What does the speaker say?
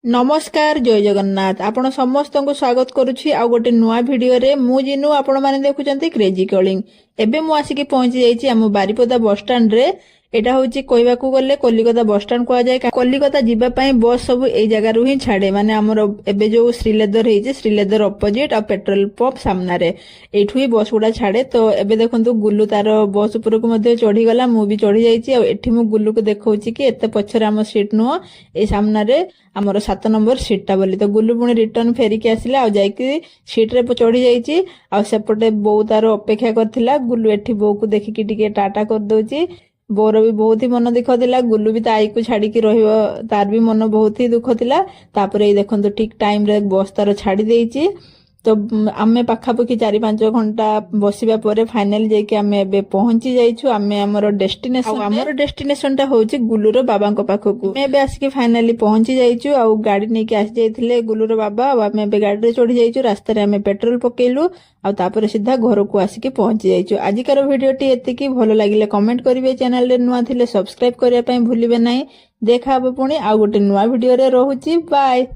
नमस्कार जय जगन्नाथ आपण समस्त को स्वागत करुछि आ गोटे नुआ भिडियो रे मु जिनु आपण माने देखुचंती क्रेजी कलिंग एबे मु आसिकी पहुंची जाईची हम बारीपदा बस स्टैंड रे एटा होची कहबाकू गले कलिकता बस स्टैंड को जाय कलिकता जिबा पई बस सब एई जगह रु ही छाडे माने हमर एबे जो श्रीलेदर हेची श्रीलेदर अपोजिट आ पेट्रोल पंप सामना रे एठु ही बस गुडा छाडे। तो एबे देखंतु गुल्लू तार बस ऊपर को मध्ये चढ़ी गला मु भी चढ़ी जाईची आ एठी मु गुल्लू को देखौची कि एते पछरे हम सीट नुह ए सामना रे हमर 7 नंबर सीट टा बोली। तो गुल्लू पुणी रिटर्न फेरिक आसिला आ जाईकी सीट रे चढ़ी जाईची आ सेपटे बो तार अपेक्षा करथिला। गुल्लू एठी बो को देखिकी टिके टाटा कर दोची। बोर भी बहुत ही मन दुख थिला। गुल्लू भी ताई को छाड़ी की रहिबो तार भी मन बहुत ही दुख थिला। तापर ए देखंतु ठीक टाइम रे बस तार छाड़ी देईची। तो आमे पाखापाखि 4-5 घंटा बसिबा परे फाइनली जाइके आमे एबे पहुंची जाइछु। आमे हमर डेस्टिनेशन टा होची गुल्लूर बाबा को पाखकू। मैं एबे आसिके फाइनली पहुंची जाइछु आ गाड़ी नै के आसी जाइथिले गुल्लूर बाबा आ आमे एबे गाड़ी रे चढ़ी जाइछु। रास्ता रे आमे पेट्रोल पकेइलु आ तापर सीधा घर को आसिके पहुंची जाइछु। आजिकार वीडियोटी एतिकी भलो लागिले कमेंट करिवे, चैनल रे नुआ थिले सब्सक्राइब करिया पई भूलिबे नै। देखा हबो पुणी आ गोटे नुआ वीडियो रे रहूची। बाय।